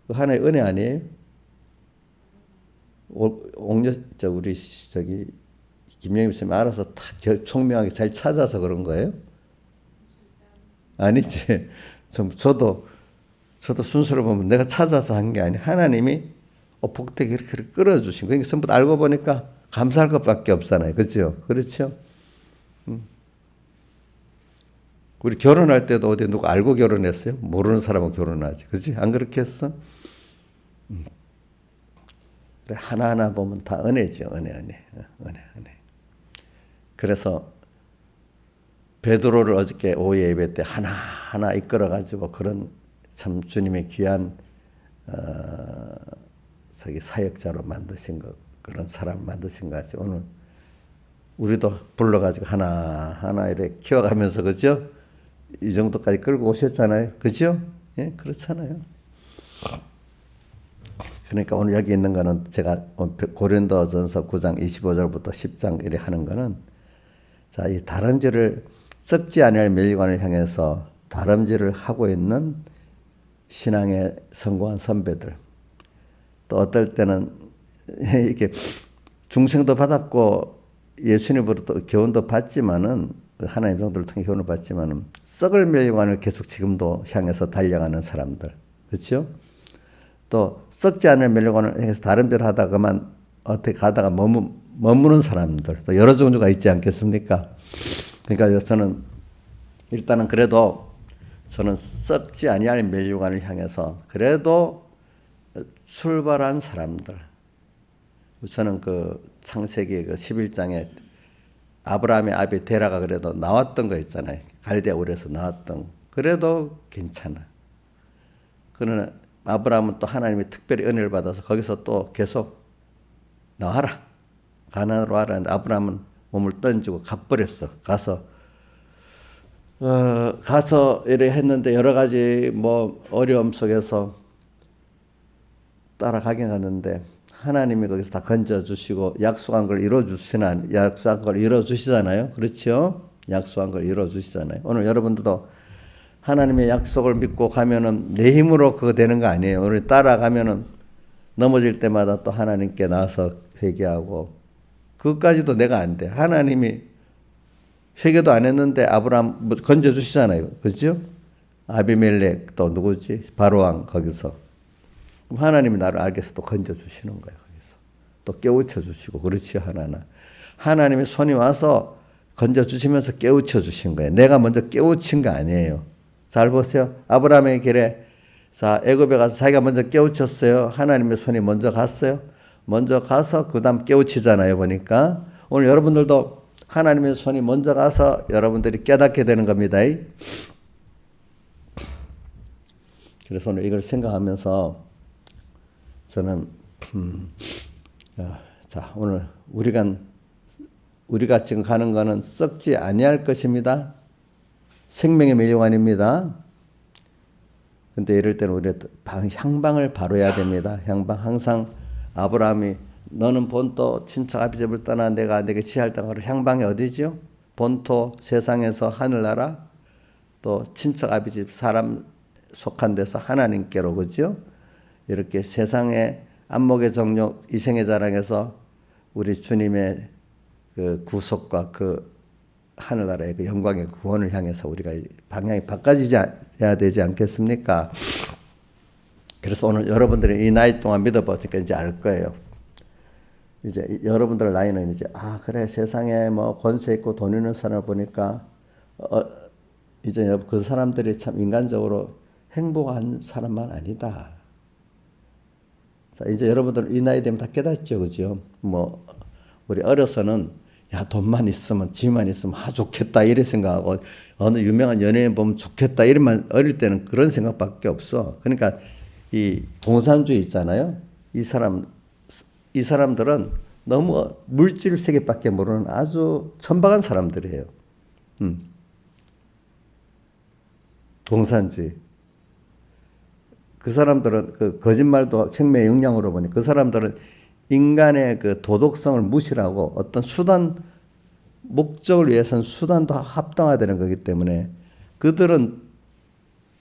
그 하나의 은혜 아니에요? 우리 김영민 지사님 알아서 탁 총명하게 잘 찾아서 그런 거예요? 아니지. 저도 순서를 보면 내가 찾아서 한 게 아니 하나님이 복되게 이렇게 끌어주신 거예요. 전부 다 알고 보니까 감사할 것밖에 없잖아요. 그렇죠? 그렇죠? 우리 결혼할 때도 어디 누가 알고 결혼했어요? 모르는 사람은 결혼하지. 그렇지? 안 그렇게 했어? 그래, 하나하나 보면 다 은혜죠. 은혜. 그래서 베드로를 어저께 오후 예배 때 하나하나 이끌어가지고 그런 참 주님의 귀한 사역자로 만드신 것, 그런 사람 만드신 것 같이 오늘 우리도 불러가지고 하나하나 이렇게 키워가면서 그죠? 이 정도까지 끌고 오셨잖아요. 그죠? 예, 그렇잖아요. 그러니까 오늘 여기 있는 거는 제가 고린도전서 9장 25절부터 10장 이렇게 하는 거는 자, 이 다름질을 썩지 아니할 멸관을 향해서 다름질을 하고 있는 신앙의 성공한 선배들 또 어떨 때는 이렇게 중생도 받았고 예수님으로부터 교훈도 받지만은 하나님 정도를 통해 교훈을 받지만은 썩을 멸관을 계속 지금도 향해서 달려가는 사람들 그렇죠? 또 썩지 않을 멸관을 향해서 다름질을 하다가만 어떻게 가다가 머무는 사람들 또 여러 종류가 있지 않겠습니까? 그러니까 저는 일단은 그래도 저는 썩지 아니할 멸류관을 향해서 그래도 출발한 사람들. 저는 그 창세기 그 11장에 아브라함의 아비 데라가 그래도 나왔던 거 있잖아요. 갈대아 우에서 나왔던. 그래도 괜찮아. 그러나 아브라함은 또 하나님이 특별히 은혜를 받아서 거기서 또 계속 나와라. 가나안으로 와라. 했는데 아브라함은 몸을 던지고 가버렸어. 가서 이래 했는데 여러 가지 뭐 어려움 속에서 따라가긴 갔는데 하나님이 거기서 다 건져주시고 약속한 걸 이뤄주시잖아요. 그렇죠? 약속한 걸 이뤄주시잖아요. 오늘 여러분들도 하나님의 약속을 믿고 가면은 내 힘으로 그거 되는 거 아니에요. 오늘 따라가면은 넘어질 때마다 또 하나님께 나와서 회개하고 그것까지도 내가 안 돼. 하나님이 회개도 안 했는데 아브라함 건져주시잖아요. 그죠? 아비멜렉 또 누구지? 바로왕 거기서. 그럼 하나님이 나를 알게서 또 건져주시는 거예요. 거기서. 또 깨우쳐 주시고 그렇지 하나나. 하나님이 손이 와서 건져주시면서 깨우쳐 주신 거예요. 내가 먼저 깨우친 거 아니에요. 잘 보세요. 아브라함의 길에 자 애굽에 가서 자기가 먼저 깨우쳤어요. 하나님의 손이 먼저 갔어요. 먼저 가서 그 다음 깨우치잖아요. 보니까 오늘 여러분들도 하나님의 손이 먼저 가서 여러분들이 깨닫게 되는 겁니다. 그래서 오늘 이걸 생각하면서 저는 자 오늘 우리가 지금 가는 거는 썩지 아니할 것입니다. 생명의 멸류관입니다. 근데 이럴 때는 우리가 향방을 바로 해야 됩니다. 향방 항상 아브라함이 너는 본토 친척 아비집을 떠나 내가 내게 지할 땅으로 향방이 어디죠? 본토 세상에서 하늘나라 또 친척 아비집 사람 속한 데서 하나님께로 그죠? 이렇게 세상의 안목의 정욕 이생의 자랑에서 우리 주님의 그 구속과 그 하늘나라의 그 영광의 구원을 향해서 우리가 방향이 바꿔져야 되지 않겠습니까? 그래서 오늘 여러분들이 이 나이 동안 믿어보니까 이제 알 거예요. 이제 여러분들 나이는 이제 그래 세상에 뭐 권세 있고 돈 있는 사람을 보니까 이제 그 사람들이 참 인간적으로 행복한 사람만 아니다. 자 이제 여러분들 이 나이 되면 다 깨닫죠, 그죠? 뭐 우리 어려서는 야 돈만 있으면 집만 있으면 좋겠다 이래 생각하고 어느 유명한 연예인 보면 좋겠다 이래만 어릴 때는 그런 생각밖에 없어. 그러니까 이 공산주의 있잖아요. 이 사람들은 너무 물질 세계밖에 모르는 아주 천박한 사람들이에요. 공산주의. 그 사람들은 그 거짓말도 생명의 영향으로 보니 그 사람들은 인간의 그 도덕성을 무시하고 어떤 수단 목적을 위해서는 수단도 합당화되는 거기 때문에 그들은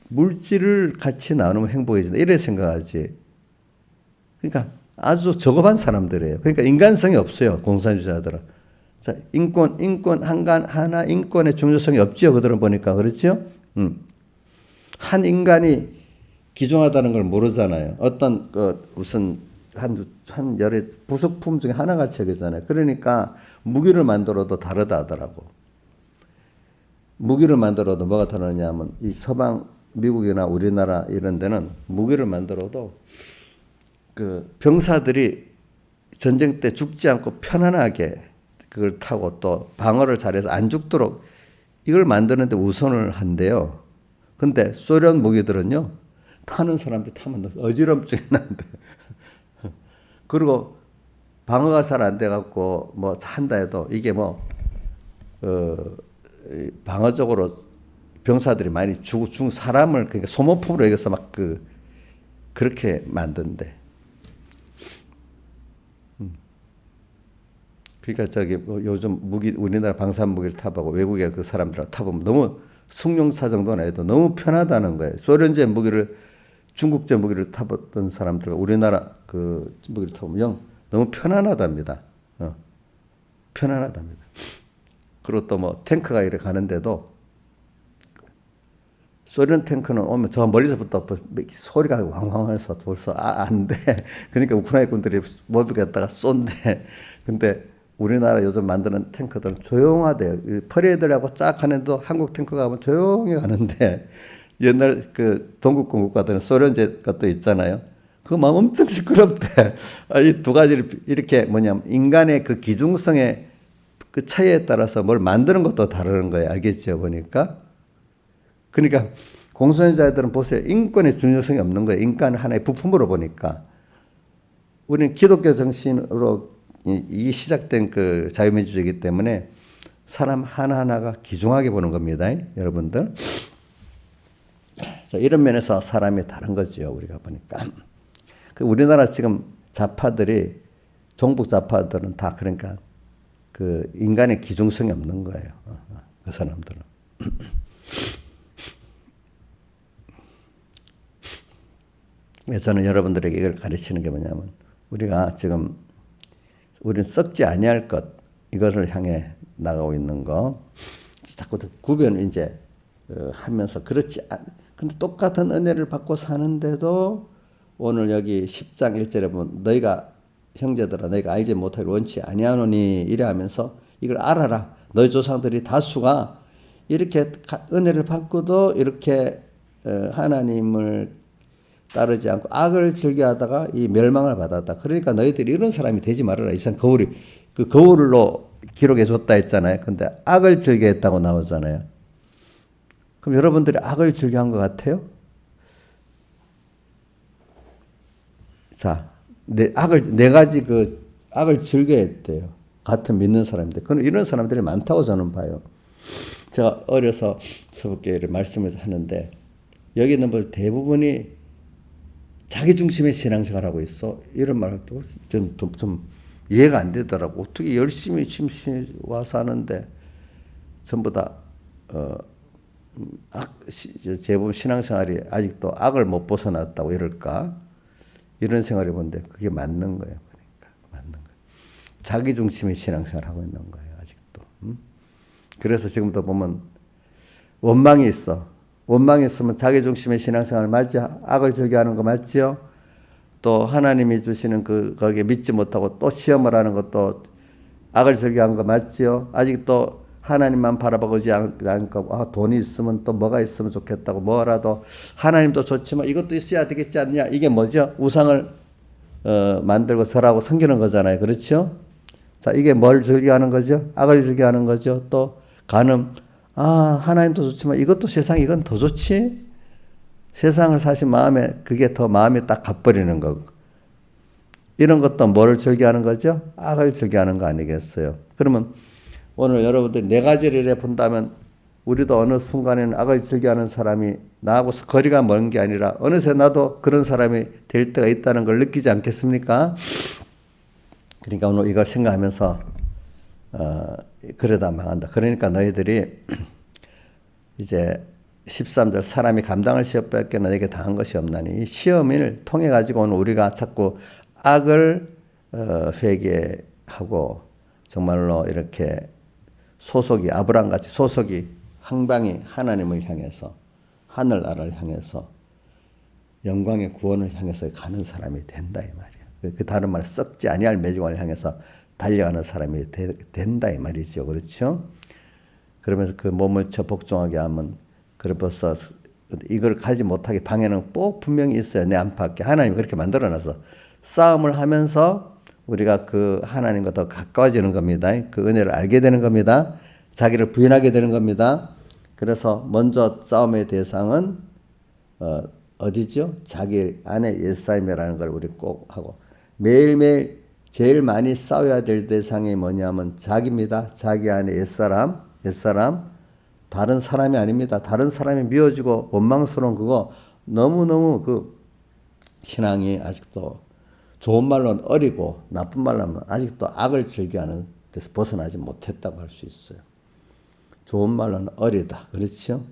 물질을 같이 나누면 행복해진다 이래 생각하지. 그러니까 아주 저급한 사람들이에요. 그러니까 인간성이 없어요. 공산주의자들은. 자, 인권 하나 인권의 중요성이 없죠. 그들은 보니까 그렇죠. 한 인간이 귀중하다는 걸 모르잖아요. 어떤 무슨 한 열의 부속품 중에 하나가 책이잖아요. 그러니까 무기를 만들어도 다르다 하더라고. 무기를 만들어도 뭐가 다르냐 하면 이 서방 미국이나 우리나라 이런 데는 무기를 만들어도 그 병사들이 전쟁 때 죽지 않고 편안하게 그걸 타고 또 방어를 잘해서 안 죽도록 이걸 만드는데 우선을 한대요. 근데 소련 무기들은요. 타는 사람들 타면 어지럼증이 난대. 그리고 방어가 잘 안 돼갖고 뭐 한다 해도 이게 방어적으로 병사들이 많이 죽은 사람을 그러니까 소모품으로 여기서 막 그렇게 만든대. 그러니까 저기 요즘 우리나라 방산 무기를 타보고 외국의 그 사람들 타보면 너무 승용차 정도는 해도 너무 편하다는 거예요. 소련제 무기를 중국제 무기를 타봤던 사람들 우리나라 그 무기를 타보면 너무 편안하답니다. 편안하답니다. 그리고 또 뭐 탱크가 이렇게 가는데도 소련 탱크는 오면 저 멀리서부터 소리가 왕왕해서 벌써 안 돼. 그러니까 우크라이나 군들이 모비겠다가 쏜대. 근데 우리나라 요즘 만드는 탱크들은 조용하대요. 퍼레이드라고 쫙 하는데도 한국 탱크가 가면 조용히 가는데 옛날 그 동국공 국가들은 소련제 것도 있잖아요. 그거 막 엄청 시끄럽대. 이 두 가지를 이렇게 인간의 그 기중성의 그 차이에 따라서 뭘 만드는 것도 다르는 거예요. 알겠죠? 보니까. 그러니까 공산주의자들은 보세요. 인권의 중요성이 없는 거예요. 인간은 하나의 부품으로 보니까. 우리는 기독교 정신으로 이 시작된 그 자유민주주의이기 때문에 사람 하나하나가 귀중하게 보는 겁니다. 여러분들. 이런 면에서 사람이 다른 거죠. 우리가 보니까. 우리나라 지금 좌파들이 종북 좌파들은 다 그러니까 그 인간의 기중성이 없는 거예요. 그 사람들은. 저는 여러분들에게 이걸 가르치는 게 뭐냐면 우리가 지금 우리는 썩지 아니할 것 이것을 향해 나가고 있는 거 자꾸 구별 이제 하면서 그렇지 근데 똑같은 은혜를 받고 사는데도 오늘 여기 10장 1절에 보면 너희가 형제들아 너희가 알지 못하기를 원치 아니하노니 이래 하면서 이걸 알아라. 너희 조상들이 다수가 이렇게 은혜를 받고도 이렇게 하나님을 따르지 않고 악을 즐겨하다가 이 멸망을 받았다. 그러니까 너희들이 이런 사람이 되지 말아라. 이상 거울이 그 거울로 기록해 줬다 했잖아요. 근데 악을 즐겨했다고 나오잖아요. 그럼 여러분들이 악을 즐겨한 것 같아요? 자, 네 가지 그 악을 즐겨했대요. 같은 믿는 사람인데. 이런 사람들이 많다고 저는 봐요. 제가 어려서 서북교회를 말씀을 하는데 여기 있는 분들 대부분이 자기 중심의 신앙생활을 하고 있어. 이런 말을 또 좀 이해가 안 되더라고. 어떻게 열심히 와서 하는데 전부 다 제법 신앙생활이 아직도 악을 못 벗어났다고 이럴까? 이런 생활을 보는데 그게 맞는 거예요. 그러니까 맞는 거예요. 자기 중심의 신앙생활을 하고 있는 거예요. 아직도. 그래서 지금도 보면 원망이 있어. 원망이 있으면 자기 중심의 신앙생활 맞지? 악을 즐겨하는 거 맞지요? 또 하나님이 주시는 거기에 믿지 못하고 또 시험을 하는 것도 악을 즐겨하는 거 맞지요? 아직도 하나님만 바라보지 않고 돈이 있으면 또 뭐가 있으면 좋겠다고 뭐라도 하나님도 좋지만 이것도 있어야 되겠지 않냐? 이게 뭐죠? 우상을 만들고 설하고 섬기는 거잖아요. 그렇죠? 자, 이게 뭘 즐겨하는 거죠? 악을 즐겨하는 거죠. 또 간음. 하나님도 좋지만 이것도 세상 이건 더 좋지? 세상을 사실 그게 더 마음에 딱 가버리는 거고. 이런 것도 뭘 즐겨하는 거죠? 악을 즐겨하는 거 아니겠어요? 그러면 오늘 여러분들이 네 가지를 이래 본다면 우리도 어느 순간에는 악을 즐겨하는 사람이 나하고 거리가 먼 게 아니라 어느새 나도 그런 사람이 될 때가 있다는 걸 느끼지 않겠습니까? 그러니까 오늘 이걸 생각하면서 그러다 망한다. 그러니까 너희들이 이제 13절 사람이 감당할 시험밖에 너에게 당한 것이 없나니 이 시험을 통해 가지고 오늘 우리가 자꾸 악을 회개하고 정말로 이렇게 소속이 아브라함같이 소속이 항방이 하나님을 향해서 하늘나라를 향해서 영광의 구원을 향해서 가는 사람이 된다 이 말이야. 그 다른 말 썩지 아니할 매주관을 향해서 달려가는 사람이 된다 이 말이죠. 그렇죠? 그러면서 그 몸을 복종하게 하면 그래서 이걸 가지 못하게 방해는 꼭 분명히 있어요. 내 안팎에 하나님이 그렇게 만들어놔서 싸움을 하면서 우리가 그 하나님과 더 가까워지는 겁니다. 그 은혜를 알게 되는 겁니다. 자기를 부인하게 되는 겁니다. 그래서 먼저 싸움의 대상은 어디죠? 자기 안에 옛사람이라는 걸 우리 꼭 하고 매일매일 제일 많이 싸워야 될 대상이 뭐냐면 자기입니다. 자기 안에 옛사람 다른 사람이 아닙니다. 다른 사람이 미워지고 원망스러운 그거 너무너무 그 신앙이 아직도 좋은 말로는 어리고 나쁜 말로는 아직도 악을 즐겨하는 데서 벗어나지 못했다고 할 수 있어요. 좋은 말로는 어리다. 그렇죠?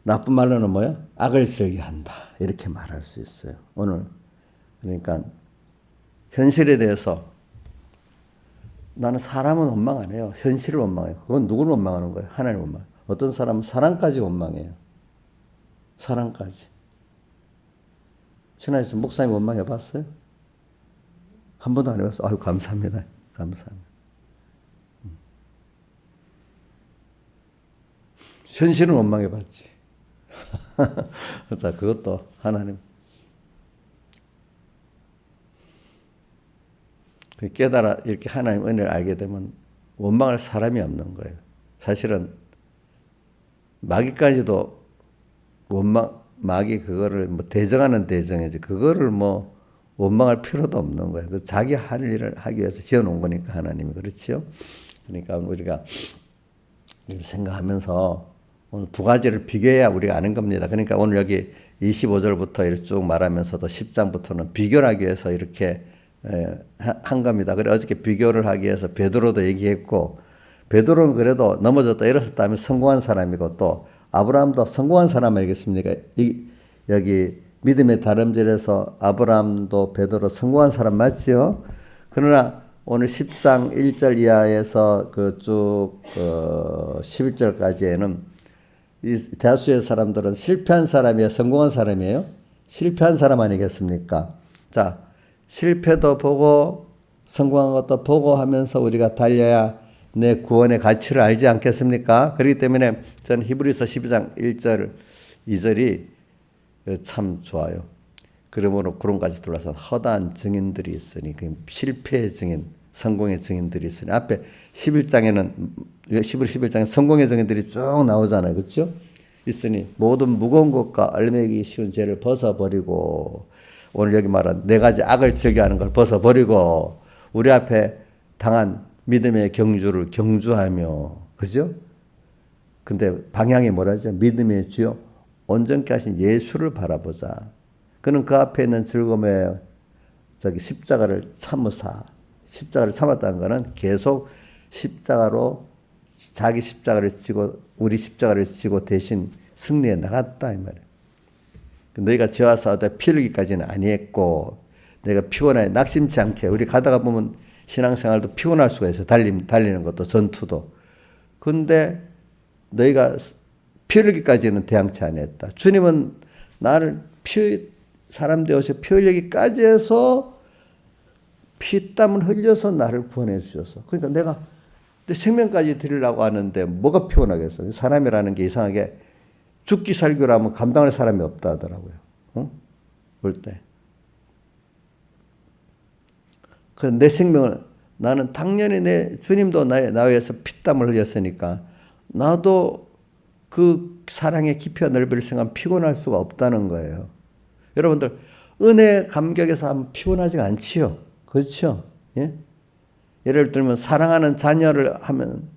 나쁜 말로는 뭐야? 악을 즐겨한다. 이렇게 말할 수 있어요. 오늘 그러니까 현실에 대해서 나는 사람은 원망 안 해요. 현실을 원망해요. 그건 누구를 원망하는 거예요? 하나님을 원망해요. 어떤 사람은 사랑까지 원망해요. 사랑까지. 신하에서 목사님 원망해 봤어요? 한 번도 안 해봤어요. 아유, 감사합니다. 감사합니다. 현실은 원망해 봤지. 자, 그것도 하나님. 깨달아 이렇게 하나님 은혜를 알게 되면 원망할 사람이 없는 거예요. 사실은 마귀까지도 마귀 그거를 뭐 대적하는 대정이지 그거를 뭐 원망할 필요도 없는 거예요. 그 자기 할 일을 하기 위해서 지어놓은 거니까 하나님이. 그렇죠? 그러니까 우리가 이걸 생각하면서 오늘 두 가지를 비교해야 우리가 아는 겁니다. 그러니까 오늘 여기 25절부터 이렇게 쭉 말하면서도 10장부터는 비교를 하기 위해서 이렇게 한 겁니다. 그래 어저께 비교를 하기 위해서 베드로도 얘기했고 베드로는 그래도 넘어졌다 일어섰다 하면 성공한 사람이고 또 아브라함도 성공한 사람 아니겠습니까? 여기 믿음의 다름질에서 아브라함도 베드로 성공한 사람 맞죠? 그러나 오늘 10장 1절 이하에서 그쭉 11절까지에는 이 대다수의 사람들은 실패한 사람이에요? 성공한 사람이에요? 실패한 사람 아니겠습니까? 자, 실패도 보고 성공한 것도 보고 하면서 우리가 달려야 내 구원의 가치를 알지 않겠습니까? 그렇기 때문에 저는 히브리서 12장 1절, 2절이 참 좋아요. 그러므로 구름까지 둘러싼 허다한 증인들이 있으니 실패의 증인, 성공의 증인들이 있으니 앞에 11장에는 11장에 성공의 증인들이 쭉 나오잖아요. 그렇죠? 있으니 모든 무거운 것과 얼매기 쉬운 죄를 벗어버리고 오늘 여기 말한 네 가지 악을 즐겨하는 걸 벗어버리고 우리 앞에 당한 믿음의 경주를 경주하며 그죠? 근데 방향이 뭐라죠? 믿음의 주요 온전케 하신 예수를 바라보자. 그는 그 앞에 있는 즐거움에 십자가를 참으사. 십자가를 참았다는 것은 계속 십자가로 자기 십자가를 지고 우리 십자가를 지고 대신 승리해 나갔다 이 말이에요. 너희가 저와 싸우다 피 흘리기까지는 아니했고 내가 피곤해 낙심치 않게 우리 가다가 보면 신앙생활도 피곤할 수가 있어요. 달리는 것도 전투도. 근데 너희가 피 흘리기까지는 대항치 아니했다. 주님은 나를 사람 되어서 피 흘리기까지 해서 피땀을 흘려서 나를 구원해 주셔서. 그러니까 내가 내 생명까지 드리려고 하는데 뭐가 피곤하겠어. 사람이라는 게 이상하게 죽기 살기라면 감당할 사람이 없다 하더라고요. 볼 때. 그래서 내 생명을 나는 당연히 내 주님도 나 위해서 피땀을 흘렸으니까 나도 그 사랑의 깊이와 넓이를 생각하면 피곤할 수가 없다는 거예요. 여러분들 은혜 감격에서 하면 피곤하지가 않지요. 그렇죠? 예? 예를 들면 사랑하는 자녀를 하면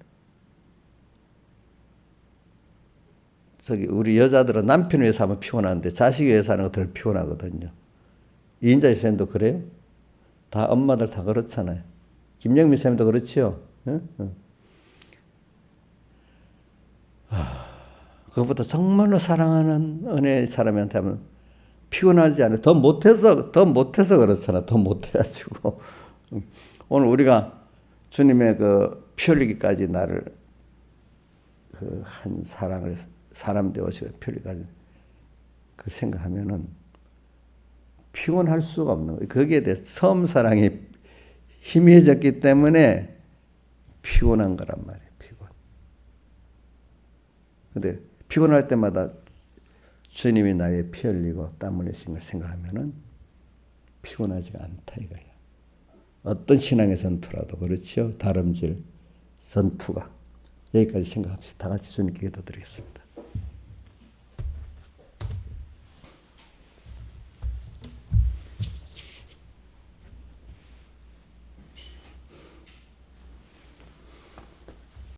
우리 여자들은 남편 위해서 하면 피곤한데 자식 위해서 하는 거 덜 피곤하거든요. 이인자 선생님도 그래요? 다 엄마들 다 그렇잖아요. 김영민 선생님도 그렇지요. 예? 그것보다 정말로 사랑하는 은혜의 사람한테 하면 피곤하지 않아요. 더 못해서 그렇잖아. 더 못해가지고. 오늘 우리가 주님의 피 흘리기까지 나를 한 사랑을 사람 되어서 피 흘리기까지 그 생각하면은 피곤할 수가 없는 거예요. 거기에 대해서 처음 사랑이 희미해졌기 때문에 피곤한 거란 말이에요. 피곤. 근데 피곤할 때마다 주님이 나의 피 흘리고 땀 흘리신 걸 생각하면은 피곤하지가 않다 이거예요. 어떤 신앙의 전투라도 그렇죠. 다름질 전투가 여기까지 생각합시다. 다 같이 주님께 기도드리겠습니다.